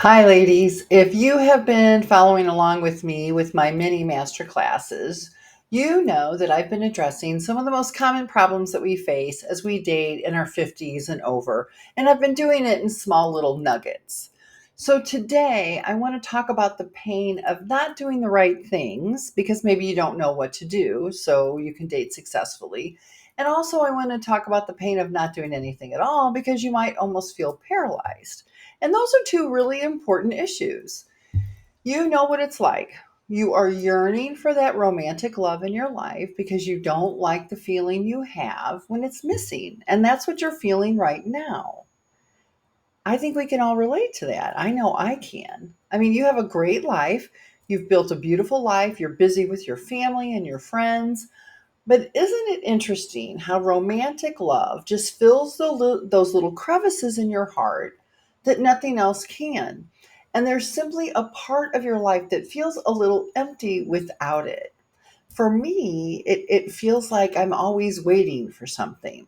Hi, ladies. If you have been following along with me with my mini master classes, you know that I've been addressing some of the most common problems that we face as we date in our 50s and over, and I've been doing it in small little nuggets. So today, I want to talk about the pain of not doing the right things because maybe you don't know what to do so you can date successfully. And also, I want to talk about the pain of not doing anything at all because you might almost feel paralyzed. And those are two really important issues. You know what it's like. You are yearning for that romantic love in your life because you don't like the feeling you have when it's missing. And that's what you're feeling right now. I think we can all relate to that. I know I can. I mean, you have a great life. You've built a beautiful life. You're busy with your family and your friends. But isn't it interesting how romantic love just fills those little crevices in your heart that nothing else can? And there's simply a part of your life that feels a little empty without it. For me, it feels like I'm always waiting for something.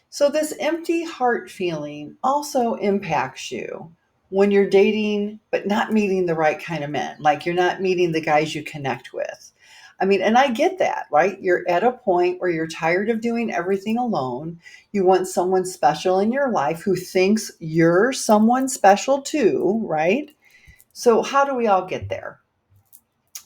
So, this empty heart feeling also impacts you when you're dating, but not meeting the right kind of men. Like you're not meeting the guys you connect with. I mean, and I get that, right? You're at a point where you're tired of doing everything alone. You want someone special in your life who thinks you're someone special too, right? So, how do we all get there?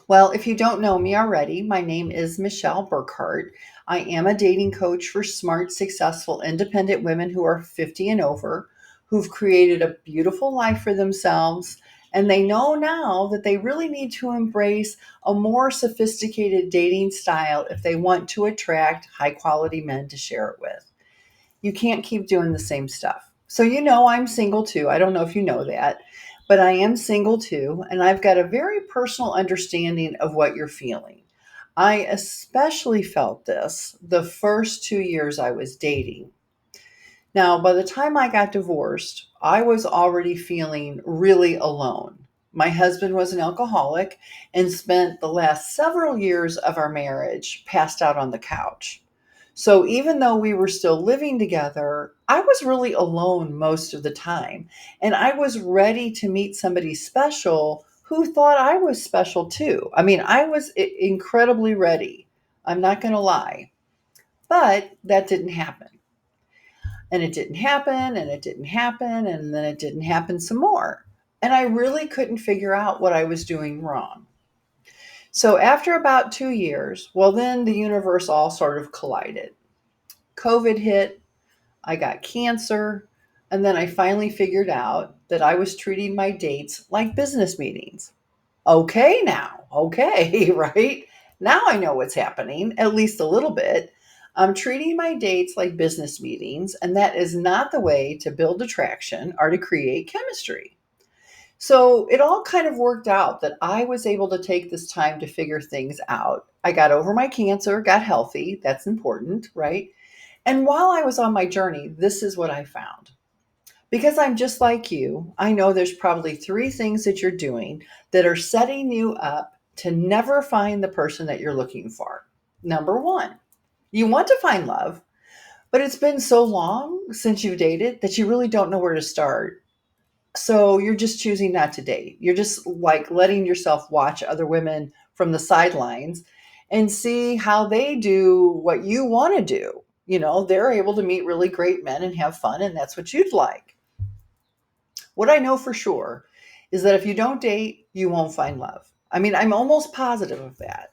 Well, if you don't know me already, my name is Michelle Burkhart. I am a dating coach for smart, successful, independent women who are 50 and over, who've created a beautiful life for themselves. And they know now that they really need to embrace a more sophisticated dating style if they want to attract high quality men to share it with. You can't keep doing the same stuff. So, I'm single too. I don't know if you know that, but I am single too. And I've got a very personal understanding of what you're feeling. I especially felt this the first 2 years I was dating. Now, by the time I got divorced, I was already feeling really alone. My husband was an alcoholic and spent the last several years of our marriage passed out on the couch. So even though we were still living together, I was really alone most of the time. And I was ready to meet somebody special who thought I was special too. I mean, I was incredibly ready. I'm not going to lie. But that didn't happen. And it didn't happen, and it didn't happen, and then it didn't happen some more. And I really couldn't figure out what I was doing wrong. So after about 2 years, well, then the universe all sort of collided. COVID hit, I got cancer, and then I finally figured out that I was treating my dates like business meetings. Okay, now, okay, right? Now I know what's happening, at least a little bit. I'm treating my dates like business meetings, and that is not the way to build attraction or to create chemistry. So it all kind of worked out that I was able to take this time to figure things out. I got over my cancer, got healthy. That's important, right? And while I was on my journey, this is what I found. Because I'm just like you, I know there's probably three things that you're doing that are setting you up to never find the person that you're looking for. Number one, you want to find love, but it's been so long since you've dated that you really don't know where to start. So you're just choosing not to date. You're just like letting yourself watch other women from the sidelines and see how they do what you want to do. They're able to meet really great men and have fun, and that's what you'd like. What I know for sure is that if you don't date, you won't find love. I mean, I'm almost positive of that.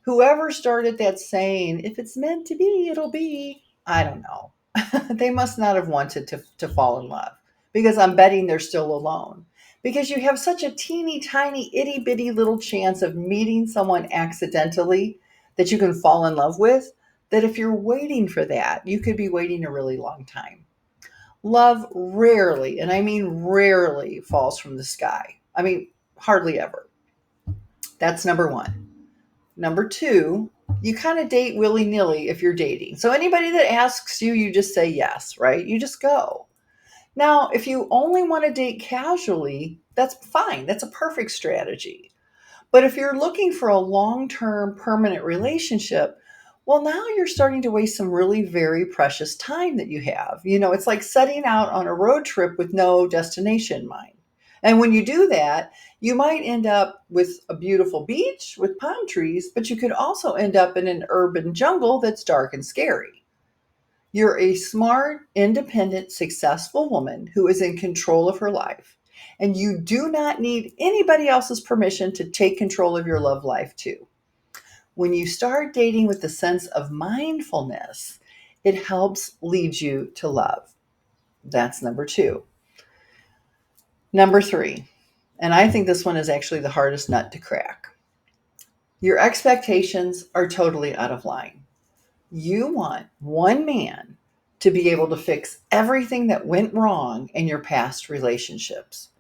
Whoever started that saying, if it's meant to be, it'll be, I don't know. They must not have wanted to fall in love because I'm betting they're still alone. Because you have such a teeny tiny itty bitty little chance of meeting someone accidentally that you can fall in love with, that if you're waiting for that, you could be waiting a really long time. Love rarely, and I mean rarely, falls from the sky. I mean, hardly ever. That's number one. Number two, you kind of date willy nilly if you're dating. So anybody that asks you, you just say yes, right? You just go. Now, if you only want to date casually, that's fine. That's a perfect strategy. But if you're looking for a long term permanent relationship, well, now you're starting to waste some really very precious time that you have. It's like setting out on a road trip with no destination in mind. And when you do that, you might end up with a beautiful beach with palm trees, but you could also end up in an urban jungle that's dark and scary. You're a smart, independent, successful woman who is in control of her life. And you do not need anybody else's permission to take control of your love life, too. When you start dating with the sense of mindfulness, it helps lead you to love. That's number 2. Number 3, and I think this one is actually the hardest nut to crack. Your expectations are totally out of line. You want one man to be able to fix everything that went wrong in your past relationships.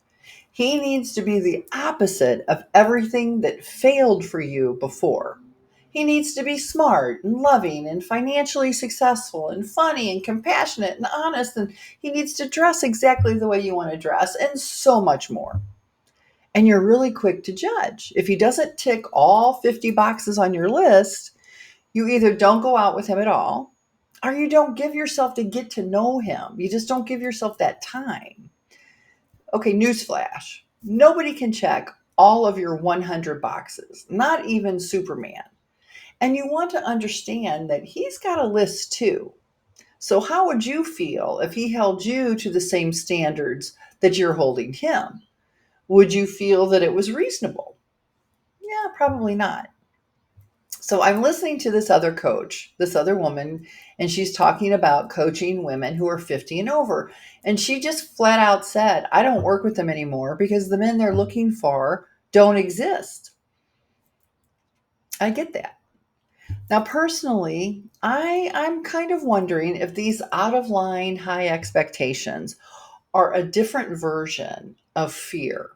He needs to be the opposite of everything that failed for you before. He needs to be smart and loving and financially successful and funny and compassionate and honest. And he needs to dress exactly the way you want to dress and so much more. And you're really quick to judge. If he doesn't tick all 50 boxes on your list, you either don't go out with him at all, or you don't give yourself to get to know him. You just don't give yourself that time. Okay, newsflash. Nobody can check all of your 100 boxes, not even Superman. And you want to understand that he's got a list too. So how would you feel if he held you to the same standards that you're holding him? Would you feel that it was reasonable? Yeah, probably not. So I'm listening to this other coach, this other woman, and she's talking about coaching women who are 50 and over. And she just flat out said, I don't work with them anymore because the men they're looking for don't exist. I get that. Now, personally, I'm kind of wondering if these out of line high expectations are a different version of fear.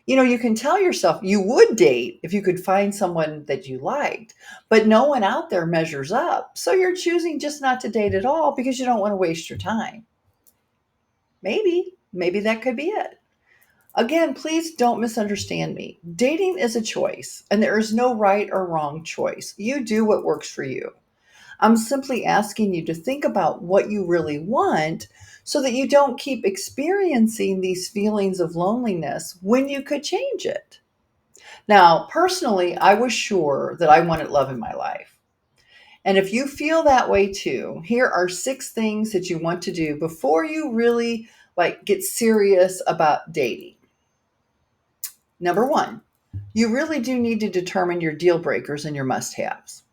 You can tell yourself you would date if you could find someone that you liked, but no one out there measures up. So you're choosing just not to date at all because you don't want to waste your time. Maybe that could be it. Again, please don't misunderstand me. Dating is a choice, and there is no right or wrong choice. You do what works for you. I'm simply asking you to think about what you really want so that you don't keep experiencing these feelings of loneliness when you could change it. Now, personally, I was sure that I wanted love in my life. And if you feel that way too, here are 6 things that you want to do before you really get serious about dating. Number 1, you really do need to determine your deal breakers and your must-haves.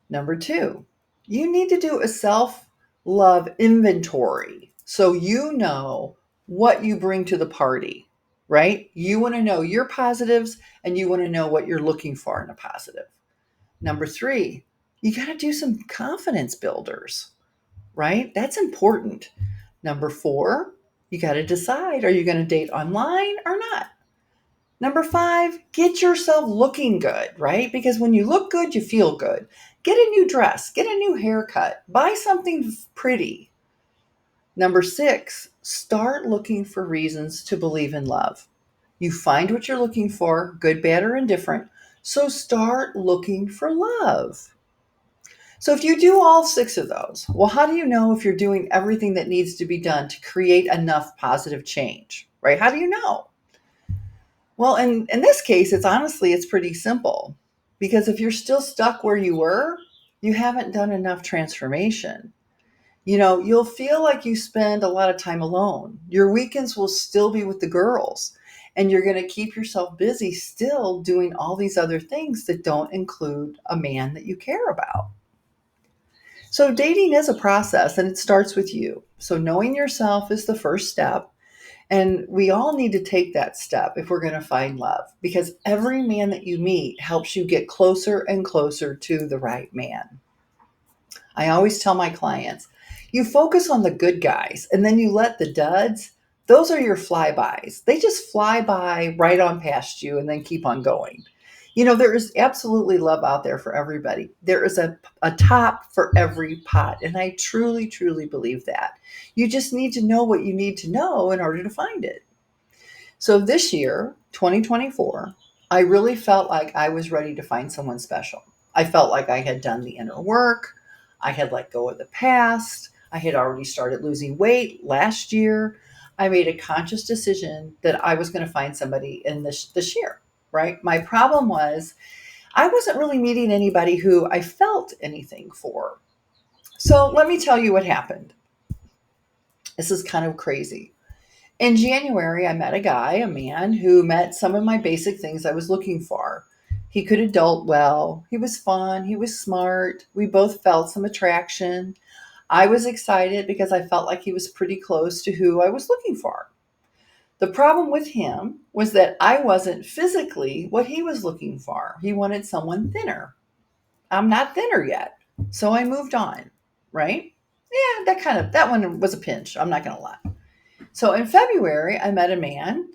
Number 2, you need to do a self-love inventory so you know what you bring to the party, right? You want to know your positives and you want to know what you're looking for in a positive. Number 3, you got to do some confidence builders, right? That's important. Number 4, you got to decide, are you going to date online or not? Number 5, get yourself looking good, right? Because when you look good, you feel good. Get a new dress, get a new haircut, buy something pretty. Number 6, start looking for reasons to believe in love. You find what you're looking for, good, bad, or indifferent. So start looking for love. So if you do all 6 of those, well, how do you know if you're doing everything that needs to be done to create enough positive change, right? How do you know? Well, in this case, it's pretty simple, because if you're still stuck where you were, you haven't done enough transformation. You'll feel like you spend a lot of time alone. Your weekends will still be with the girls, and you're going to keep yourself busy still doing all these other things that don't include a man that you care about. So dating is a process, and it starts with you. So knowing yourself is the first step. And we all need to take that step if we're going to find love, because every man that you meet helps you get closer and closer to the right man. I always tell my clients, you focus on the good guys and then you let the duds, those are your flybys. They just fly by right on past you and then keep on going. There is absolutely love out there for everybody. There is a top for every pot. And I truly, truly believe that. You just need to know what you need to know in order to find it. So this year, 2024, I really felt like I was ready to find someone special. I felt like I had done the inner work. I had let go of the past. I had already started losing weight last year. I made a conscious decision that I was going to find somebody in this year, right? My problem was I wasn't really meeting anybody who I felt anything for. So let me tell you what happened. This is kind of crazy. In January, I met a man who met some of my basic things I was looking for. He could adult well. He was fun. He was smart. We both felt some attraction. I was excited because I felt like he was pretty close to who I was looking for. The problem with him was that I wasn't physically what he was looking for. He wanted someone thinner. I'm not thinner yet. So I moved on, right? Yeah, that one was a pinch. I'm not going to lie. So in February, I met a man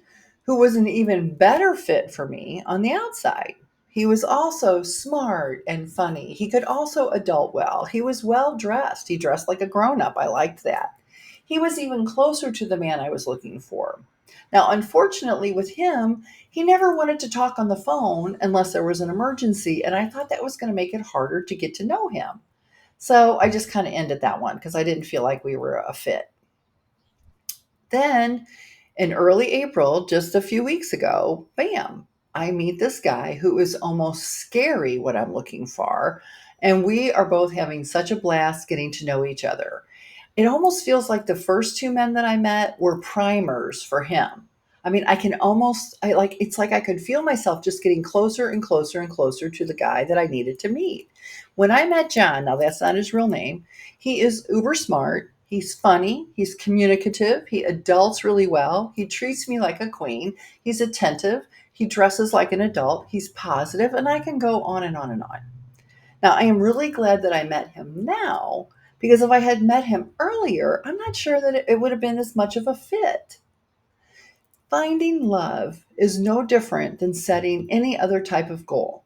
who was an even better fit for me on the outside. He was also smart and funny. He could also adult well. He was well dressed. He dressed like a grown up. I liked that. He was even closer to the man I was looking for. Now, unfortunately, with him, he never wanted to talk on the phone unless there was an emergency. And I thought that was going to make it harder to get to know him. So I just kind of ended that one because I didn't feel like we were a fit. Then in early April, just a few weeks ago, bam, I meet this guy who is almost scary what I'm looking for. And we are both having such a blast getting to know each other. It almost feels like the first two men that I met were primers for him. I mean, it's like I could feel myself just getting closer and closer and closer to the guy that I needed to meet. When I met John, now that's not his real name, he is uber smart. He's funny. He's communicative. He adults really well. He treats me like a queen. He's attentive. He dresses like an adult. He's positive, and I can go on and on and on. Now, I am really glad that I met him now because if I had met him earlier, I'm not sure that it would have been as much of a fit. Finding love is no different than setting any other type of goal.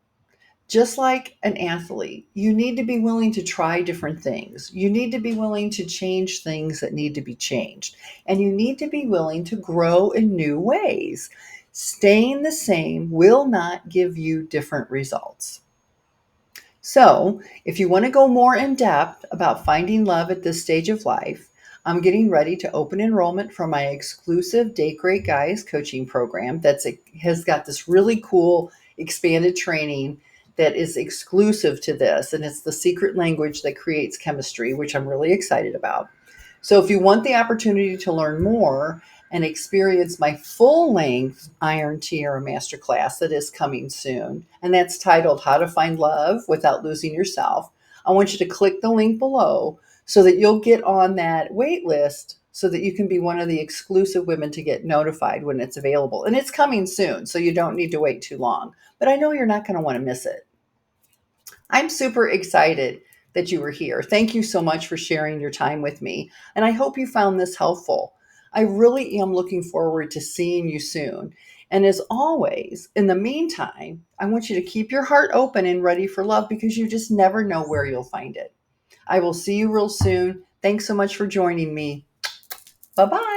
Just like an athlete, you need to be willing to try different things. You need to be willing to change things that need to be changed. And you need to be willing to grow in new ways. Staying the same will not give you different results. So, if you want to go more in depth about finding love at this stage of life, I'm getting ready to open enrollment for my exclusive Date Great Guys coaching program has got this really cool expanded training that is exclusive to this, and it's the secret language that creates chemistry, which I'm really excited about. So if you want the opportunity to learn more and experience my full-length Iron Tiara Masterclass that is coming soon, and that's titled How to Find Love Without Losing Yourself, I want you to click the link below so that you'll get on that wait list so that you can be one of the exclusive women to get notified when it's available. And it's coming soon, so you don't need to wait too long. But I know you're not going to want to miss it. I'm super excited that you were here. Thank you so much for sharing your time with me. And I hope you found this helpful. I really am looking forward to seeing you soon. And as always, in the meantime, I want you to keep your heart open and ready for love because you just never know where you'll find it. I will see you real soon. Thanks so much for joining me. Bye-bye.